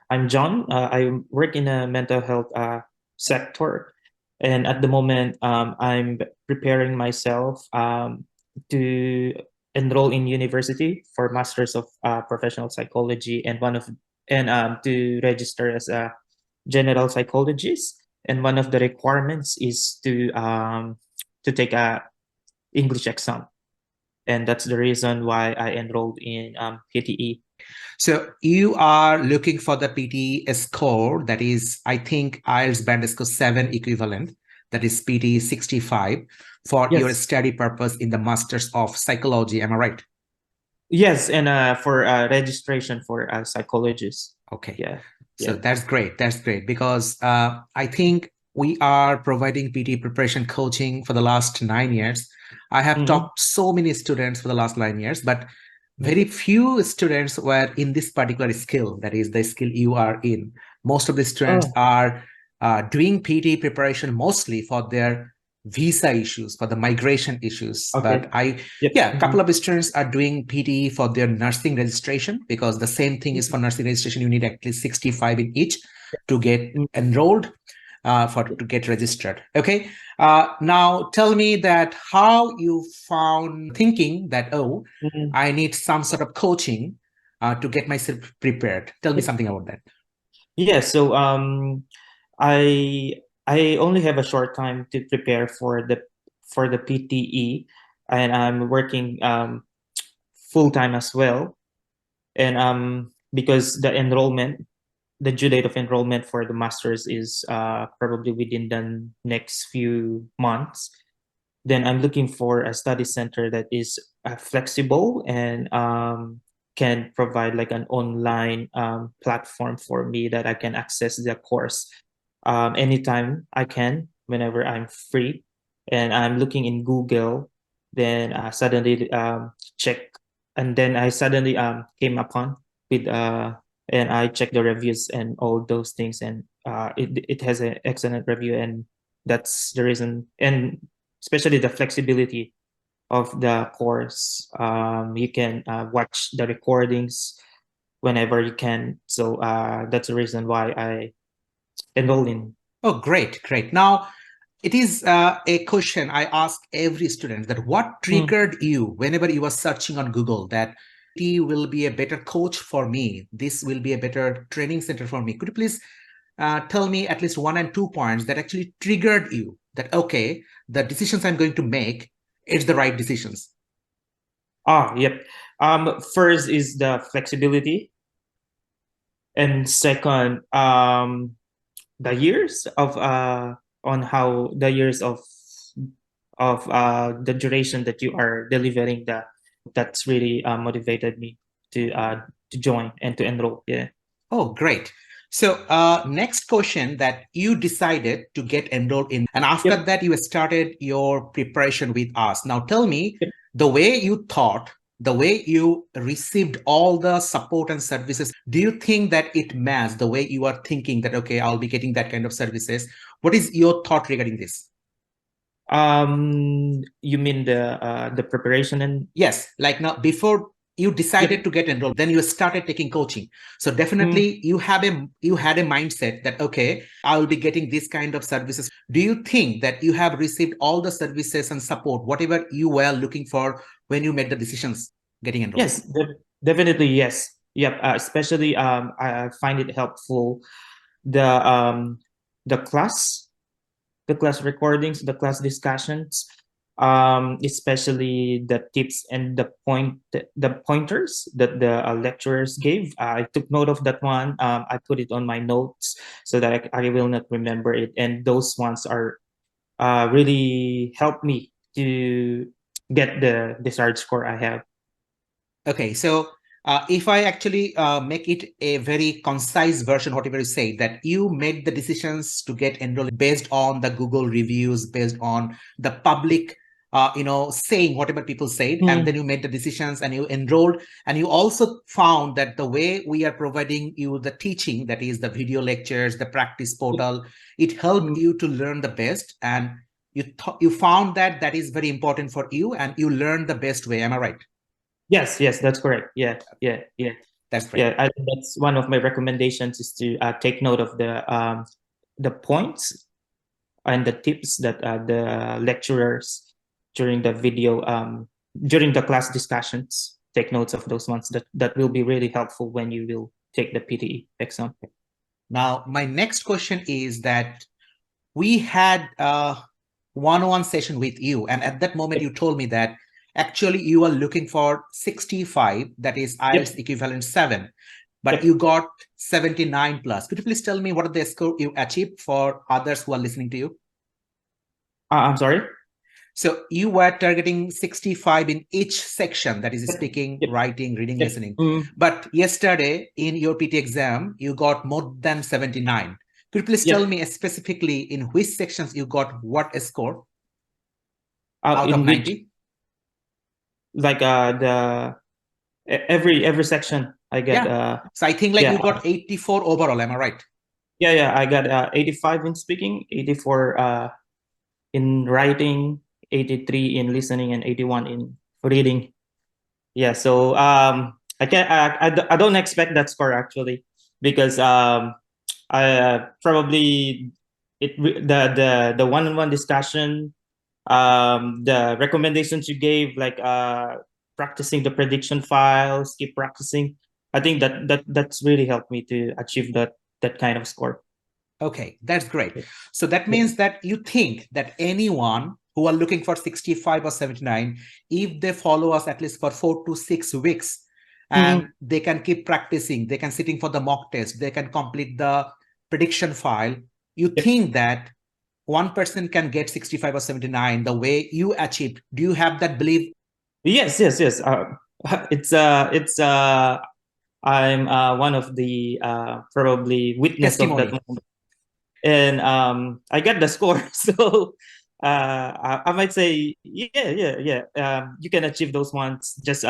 I'm John. I work in a mental health sector, and at the moment, I'm preparing myself to enroll in university for Masters of Professional Psychology, and to register as a general psychologist. And one of the requirements is to take a English exam, and that's the reason why I enrolled in PTE. So you are looking for the PTE score that is, I think, IELTS band score 7 equivalent, that is PTE 65 for your Yes. study purpose in the Masters of Psychology. Am I right? Yes, and for registration for a psychologist. Okay. Yeah, So yeah. that's great. That's great because I think we are providing PT preparation coaching for the last 9 years. I have Mm-hmm. taught so many students for the last 9 years, but very few students were in this particular skill, that is the skill you are in. Most of the students Oh, are doing PT preparation mostly for their visa issues, for the migration issues. But okay. Yep. yeah, a Mm-hmm. couple of students are doing PTE for their nursing registration because the same thing is for nursing registration. You need at least 65 in each to get Mm-hmm. enrolled to get registered. Okay. Now tell me that how you found thinking that, oh, Mm-hmm. I need some sort of coaching to get myself prepared. Tell me Yep. something about that. Yeah. So I I only have a short time to prepare for the PTE, and I'm working full time as well. And because the due date of enrollment for the masters is probably within the next few months, then I'm looking for a study center that is flexible and can provide like an online platform for me that I can access the course anytime I can, whenever I'm free. And I'm looking in Google, then suddenly check, and then I suddenly came upon with and I checked the reviews and all those things, and it has an excellent review, and that's the reason. And especially the flexibility of the course. You can watch the recordings whenever you can. So that's the reason why I enroll in. Oh, great, great. Now, it is a question I ask every student that what Mm. triggered you whenever you were searching on Google that T will be a better coach for me. This will be a better training center for me. Could you please tell me at least 1 and 2 points that actually triggered you that, okay, the decisions I'm going to make, it's the right decisions. Yep. First is the flexibility, and second, the years of on how the years of the duration that you are delivering the that's really motivated me to join and to enroll. Yeah. Oh, great. So, next question that you decided to get enrolled in, and after Yep. that, you started your preparation with us. Now, tell me Yep. the way you thought, the way you received all the support and services. Do you think that it matched the way you are thinking that, okay, I'll be getting that kind of services? What is your thought regarding this? You mean the preparation and Yes, like now before you decided yep. to get enrolled, then you started taking coaching. So Mm, definitely you had a mindset that, okay, I will be getting this kind of services. Do you think that you have received all the services and support, whatever you were looking for when you made the decisions getting enrolled? yes, definitely yes. Yep. Especially I find it helpful the um the class the class recordings, the class discussions, especially the tips and the pointers that the lecturers gave. I took note of that one. I put it on my notes so that I will not remember it. And those ones are really helped me to get the desired score I have. Okay, so if I actually make it a very concise version, whatever you say, that you made the decisions to get enrolled based on the Google reviews, based on the public, saying whatever people said, and Mm, then you made the decisions and you enrolled, and you also found that the way we are providing you the teaching, that is the video lectures, the practice portal, it helped mm. you to learn the best, and you found that that is very important for you, and you learned the best way. Am I right? Yes, yes, that's correct. Yeah, yeah, yeah. That's great. Yeah, I think that's one of my recommendations is to take note of the points and the tips that the lecturers during the video during the class discussions take notes of those ones that will be really helpful when you will take the PTE exam. Now, my next question is that we had a one-on-one session with you, and at that moment you told me that actually you are looking for 65, that is IELTS Yep. equivalent 7, but Yep. you got 79 plus. Could you please tell me what are the score you achieved for others who are listening to you? I'm sorry. So you were targeting 65 in each section, that is speaking, Yep. writing, reading, Yep. listening. But yesterday in your PT exam, you got more than 79. Could you please tell Yep. me specifically in which sections you got what score out of In which 90? like every section I get Yeah. So I think like yeah you got 84 overall. Am I right? yeah I got 85 in speaking, 84 in writing, 83 in listening, and 81 in reading. Yeah, so I don't expect that score actually, because I probably the one-on-one discussion, the recommendations you gave, like practicing the prediction files, keep practicing. I think that's really helped me to achieve that kind of score. Okay, that's great. Yeah. So that means that you think that anyone who are looking for 65 or 79, if they follow us at least for 4 to 6 weeks, and Mhm. they can keep practicing, they can sitting for the mock test, they can complete the prediction file, you Yep. think that one person can get 65 or 79 the way you achieved. Do you have that belief? Yes, yes, yes. It's I'm one of the probably witness of that Testimony. moment, and I got the score. So I might say, yeah, yeah, yeah. You can achieve those ones. Just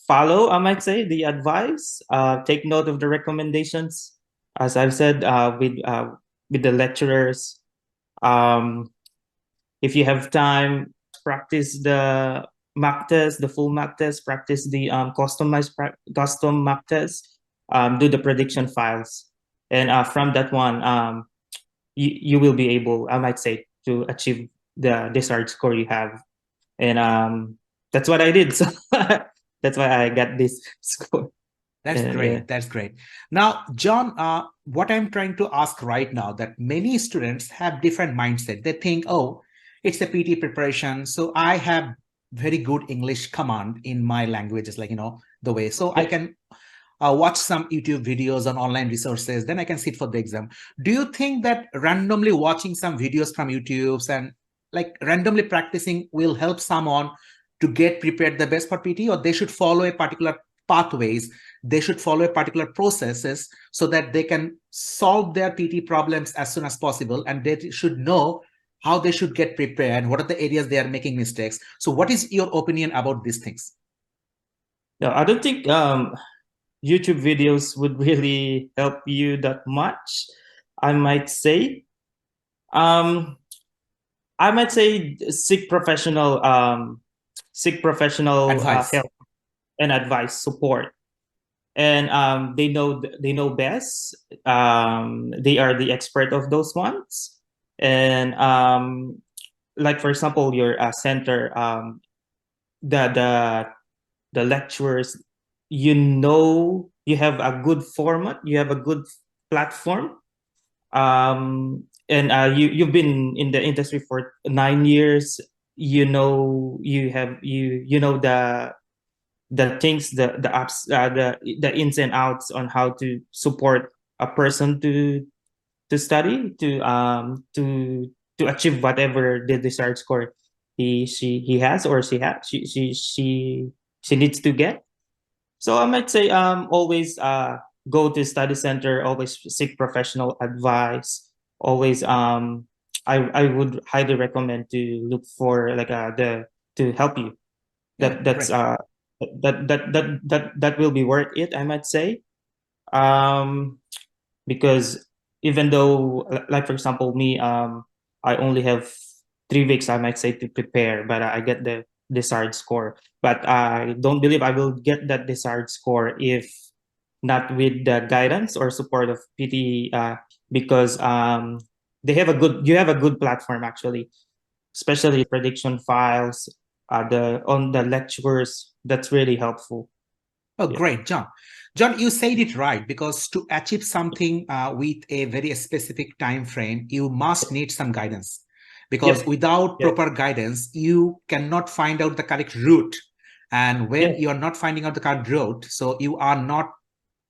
follow. I might say the advice. Take note of the recommendations, as I've said. With the lecturers. Um, if you have time, practice the mock test, the full mock test. Practice the custom mock test. Do the prediction files, and from that one, you will be able, I might say, to achieve the desired score you have, and that's what I did. So that's why I got this score. That's Yeah. great. That's great. Now, John, what I'm trying to ask right now that many students have different mindset. They think, oh, it's a PT preparation, so I have very good English command in my languages, like the way. So I Yep. can watch some YouTube videos on online resources. Then I can sit for the exam. Do you think that randomly watching some videos from YouTube's and like randomly practicing will help someone to get prepared the best for PT, or they should follow a particular pathways, they should follow a particular processes so that they can solve their PT problems as soon as possible, and they should know how they should get prepared, what are the areas they are making mistakes. So what is your opinion about these things? No, I don't think YouTube videos would really help you that much. I might say. Um, I might say seek professional Advice. help and advice, support, and they know best. They are the expert of those ones, and like for example, your center, the the the lecturers, you have a good format, you have a good platform, and you've been in the industry for 9 years. You know the things, the ups, the ins and outs on how to support a person to study, to achieve whatever the desired score he has, or she needs to get. So I might say, always go to study center, always seek professional advice, always I would highly recommend to look for like the to help you. Yeah, That that's great. that will be worth it, I might say. Um because even though, like for example, me, I only have 3 weeks, I might say, to prepare, but I get desired score. But I don't believe I will get that desired score if not with the guidance or support of PT, because they have a good you have a good platform actually, especially prediction files, the on the lectures. That's really helpful. Oh, Yeah. great, John. John, you said it right, because to achieve something with a very specific time frame, you must need some guidance. Because Yep. without Yep. proper guidance, you cannot find out the correct route. And when Yep. you are not finding out the correct route, so you are not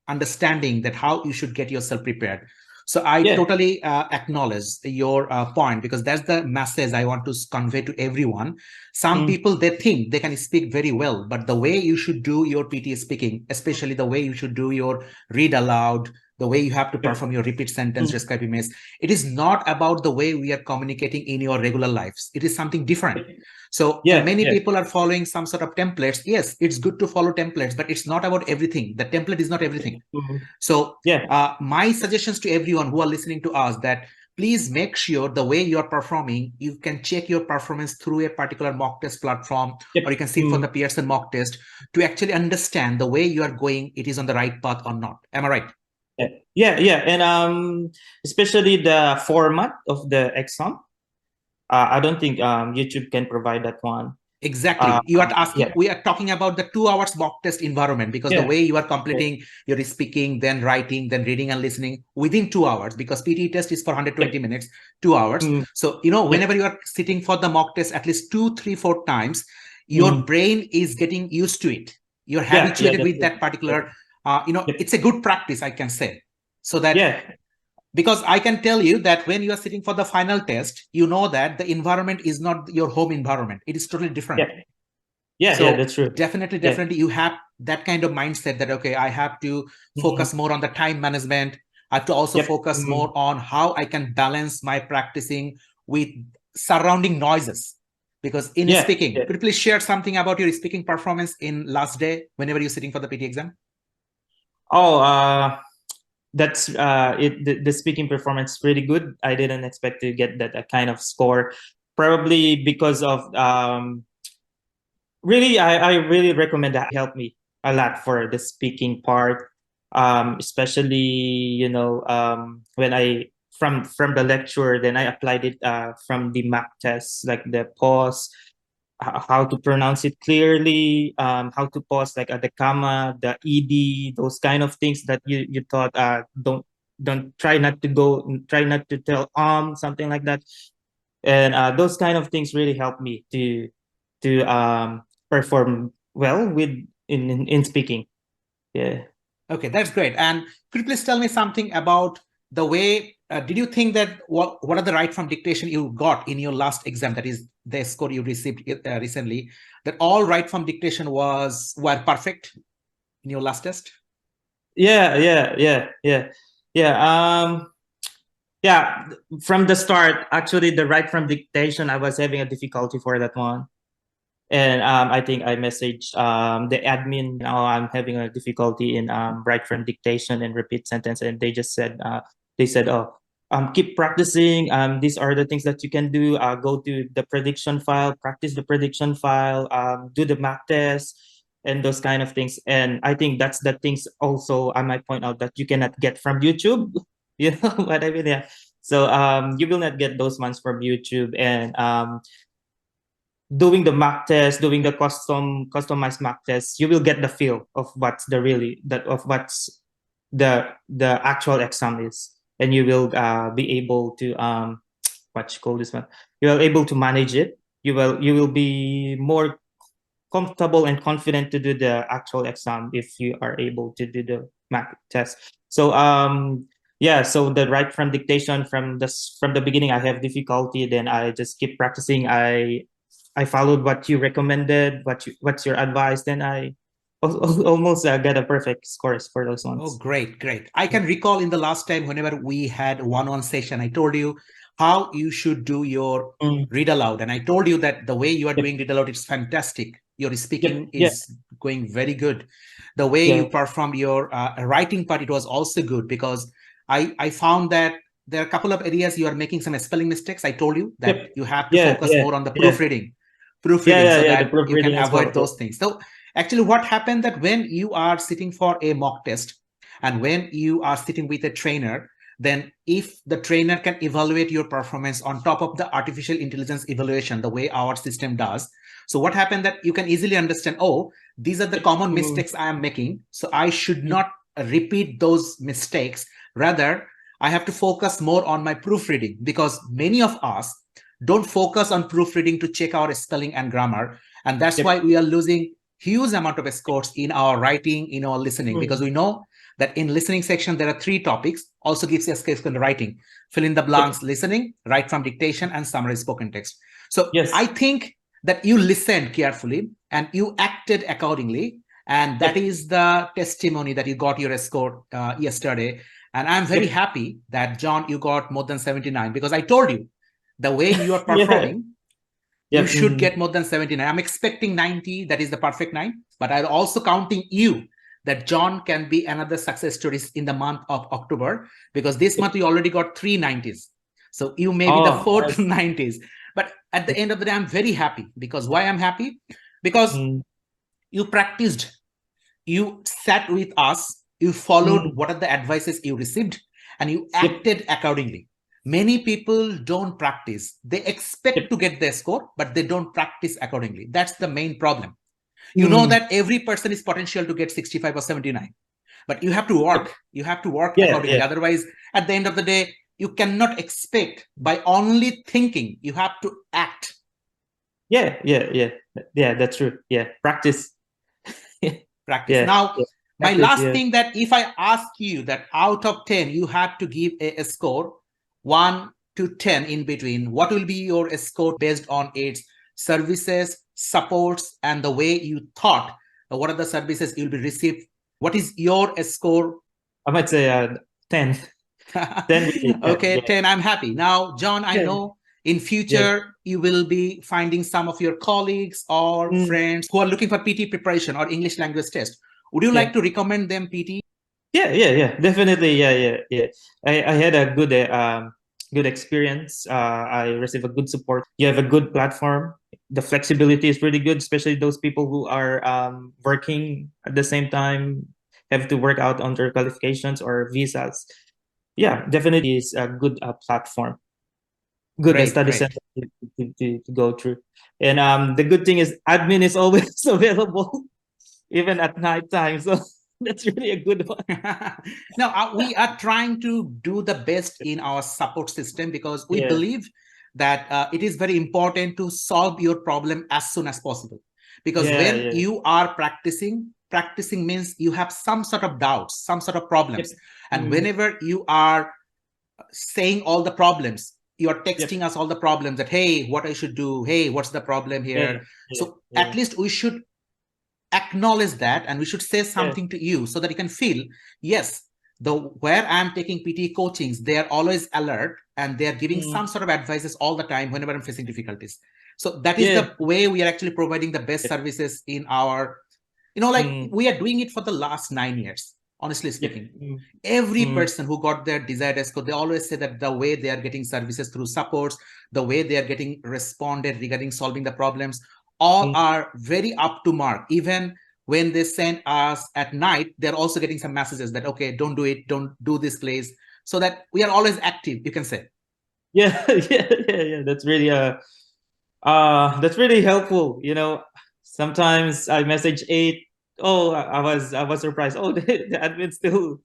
understanding that how you should get yourself prepared. So I Yeah. totally acknowledge your point, because that's the message I want to convey to everyone. Some Mm. people, they think they can speak very well, but the way you should do your PTA speaking, especially the way you should do your read aloud, the way you have to Yep. perform your repeat sentence, Mm. describe image, it is not about the way we are communicating in your regular lives. It is something different. So Yeah. many Yeah. people are following some sort of templates. Yes, it's good to follow templates, but it's not about everything. The template is not everything. Mhm. So Yeah. my suggestions to everyone who are listening to us, that please make sure the way you are performing, you can check your performance through a particular mock test platform, Yep. or you can sit for the Mm. Pearson mock test to actually understand the way you are going, it is on the right path or not. Am I right? Yeah. Yeah. Yeah. And especially the format of the exam. I don't think YouTube can provide that one. Exactly. You are Yeah. asking, we are talking about the 2 hours mock test environment, because the Yeah. way you are Yeah. completing your speaking, then writing, then reading and listening within 2 hours, because PTE test is for 120 Yep. minutes, 2 hours. Mm. So, Yep. whenever you are sitting for the mock test at least two, three, 4 times, your Mm. brain is getting used to it. You're Yeah. Yeah. habituated That's with it. that Yep. particular, Yep. it's a good practice, I can say. So that, Yeah. because I can tell you that when you are sitting for the final test, you know that the environment is not your home environment. It is totally different. Yeah. Yeah. Yeah. So That's true. definitely, Yeah. definitely, you have that kind of mindset that, okay, I have to Mhm. focus more on the time management. I have to also Yep. focus Mm. more on how I can balance my practicing with surrounding noises. Because in Yeah. speaking, Yeah. could you please share something about your speaking performance in last day whenever you're sitting for the PT exam? Oh, that's it. The speaking performance is pretty good. I didn't expect to get that kind of score. Probably because of really, I really recommend that. Helped me a lot for the speaking part, especially when I from the lecture, then I applied it from the mock test, like the pause, how to pronounce it clearly, how to pause like at the comma, the ed, those kind of things that you thought don't try not to tell something like that, and those kind of things really help me to perform well with in speaking. Yeah. Okay, that's great. And could you please tell me something about the way, did you think that what are the right from dictation you got in your last exam, that is the score you received recently, that all right from dictation were perfect in your last test? Yeah. Yeah. Yeah. Yeah. Yeah. Yeah, from the start, actually, the right from dictation, I was having a difficulty for that one. And I think I messaged the admin. I'm having a difficulty in right from dictation and repeat sentence, and they said, oh, keep practicing. These are the things that you can do. Go to the prediction file, practice the prediction file, do the math test, and those kind of things. And I think that's the things also I might point out that you cannot get from YouTube. You know what I mean? Yeah. So you will not get those ones from YouTube, and doing the mock test, doing the customized mock test, you will get the feel of what's the really that of what's the actual exam is, and you will be able to what you call this one. You are able to manage it. You will be more comfortable and confident to do the actual exam if you are able to do the mock test. So yeah, so the right from dictation from the beginning I have difficulty, then I just keep practicing. I followed what you recommended, what's your advice, then I almost got a perfect scores for those Oh, ones. great, great. I can recall in the last time, whenever we had one-on session, I told you how you should do your Mm. read aloud. And I told you that the way you are Yep. doing read aloud, it's fantastic. Your Yep. speaking Yeah. is going very good. The way you Yeah. performed your writing part, it was also good, because I found that there are a couple of areas you are making some spelling mistakes. I told you that Yep. you have to Yeah. focus Yeah. more on the Yeah. proofreading. proofreading, so The that you can proofreading as well. avoid those things. So actually what happened that when you are sitting for a mock test and when you are sitting with a trainer, then if the trainer can evaluate your performance on top of the artificial intelligence evaluation, the way our system does, so what happened that you can easily understand, oh, these are the common mistakes I am making, so I should not repeat those mistakes. Rather, I have to focus more on my proofreading, because many of us don't focus on proofreading to check our spelling and grammar, and that's why we are losing huge amount of scores in our writing, in our listening, because we know that in listening section there are 3 topics, also gives us scores in the writing: fill in the blanks listening, write from dictation, and summary spoken text. So I think that you listened carefully and you acted accordingly, and that is the testimony that you got your score yesterday. And I'm very happy that, John, you got more than 79, because I told you the way you are performing, you should get more than 79. I'm expecting 90, that is the perfect 9, but I'm also counting you that John can be another success stories in the month of October, because this month you already got 3 90s. So you may be the 4th 90s. But at the end of the day, I'm very happy. Because why I'm happy? Because you practiced, you sat with us, you followed what are the advices you received, and you acted accordingly. Many people don't practice. They expect to get their score, but they don't practice accordingly. That's the main problem. You know that every person is potential to get 65 or 79, but you have to work. You have to work accordingly. Otherwise, at the end of the day, you cannot expect by only thinking. You have to act. That's true. Practice. Practice. Now, my last thing, that if I ask you that out of 10, you have to give a score 1 to 10 in between, what will be your score based on its services, supports, and the way you thought? What are the services you'll be received? What is your score? I might say 10. 10. Okay, 10. I'm happy. Now, John, I know in future you will be finding some of your colleagues or friends who are looking for PT preparation or English language test. Would you like to recommend them PT? Definitely. I had a good experience. I received a good support. You have a good platform. The flexibility is pretty good, especially those people who are working at the same time, have to work out on their qualifications or visas. Definitely is a good platform. Good study center to go through. And the good thing is admin is always available, even at night time. So that's really a good one. Now, we are trying to do the best in our support system, because we believe that it is very important to solve your problem as soon as possible. Because when you are practicing means you have some sort of doubts, some sort of problems. And whenever you are saying all the problems, you are texting us all the problems that, hey, what I should do? Hey, what's the problem here? So at least we should acknowledge that, and we should say something to you, so that you can feel, yes, where I'm taking PT coachings, they are always alert and they are giving some sort of advices all the time whenever I'm facing difficulties. So that is the way we are actually providing the best services in our, we are doing it for the last 9 years. Honestly speaking, every person who got their desired score, they always say that the way they are getting services through supports, the way they are getting responded regarding solving the problems, all are very up to mark. Even when they send us at night, they're also getting some messages that, okay, don't do it, don't do this, please. So that we are always active, you can say. That's really that's really helpful. Sometimes I message 8. Oh, I was surprised. Oh, the admin's still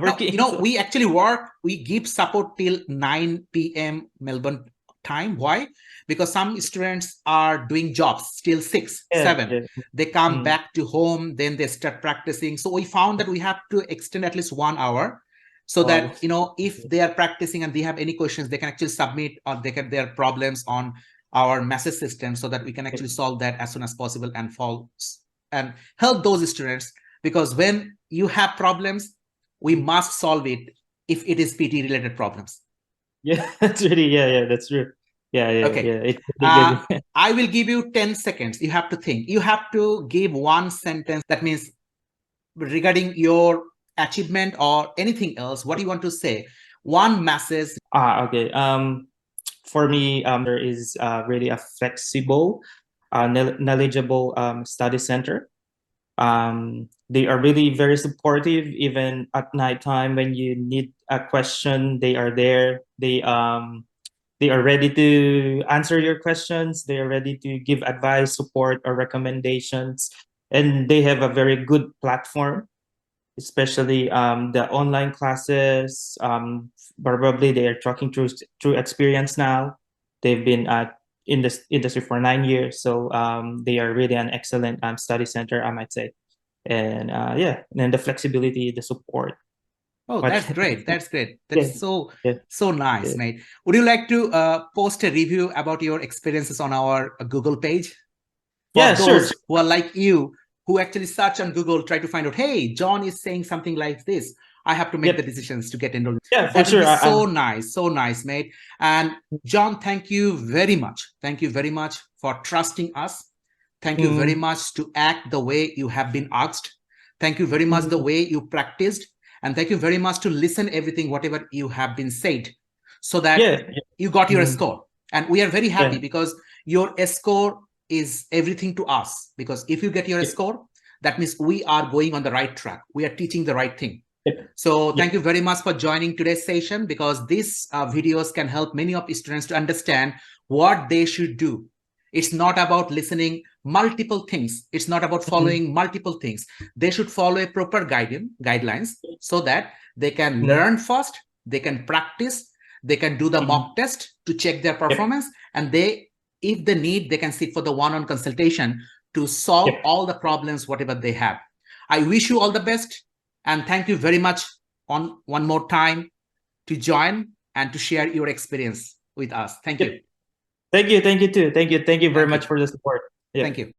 working. Now, we actually work. We give support till 9 p.m. Melbourne time. Why? Because some students are doing jobs till 6, 7. They come back to home, then they start practicing. So we found that we have to extend at least 1 hour, so that if they are practicing and they have any questions, they can actually submit, or they get their problems on our message system, so that we can actually solve that as soon as possible and help those students. Because when you have problems, we must solve it if it is PT related problems. That's really, that's true. Okay. I will give you 10 seconds. You have to think. You have to give one sentence. That means regarding your achievement or anything else, what do you want to say? One message. Okay. For me, there is really a flexible knowledgeable study center. They are really very supportive, even at nighttime when you need a question. They are there. They are ready to answer your questions. They are ready to give advice, support, or recommendations. And they have a very good platform, especially the online classes. Probably they are talking through experience now. They've been in this industry for 9 years, so they are really an excellent study center, I might say. And yeah, and then the flexibility, the support. Oh, But that's great. That's great. yeah, That's so yeah, so nice, yeah, mate. Would you like to post a review about your experiences on our Google page? yeah, For sure. those who are like you, who actually search on Google, try to find out, hey, John is saying something like this. I have to make the Yep, decisions to get enrolled. yeah, for That will sure. be so nice, mate. And John, thank you very much. Thank you very much for trusting us. Thank you very Mm, much to act the way you have been asked. Thank you very much the mm, way you practiced. And thank you very much to listen everything, whatever you have been said, so that yeah, yeah, you got your mm, score. And we are very happy yeah, because your score is everything to us, because if you get your yeah, score, that means we are going on the right track, we are teaching the right thing. yeah, So yeah, thank you very much for joining today's session, because these videos can help many of students to understand what they should do. It's not about listening multiple things, it's not about mm, following multiple things. They should follow a proper guidelines, so that they can mm, learn first, they can practice, they can do the mm, mock test to check their yep, performance, and they, if they need, they can sit for the one-on consultation to solve yep. all the problems whatever they have. I wish you all the best, and thank you very much on one more time to join and to share your experience with us. Thank Yep. you. Thank you too. Thank you very Thank much you. for the support. Yeah. Thank you.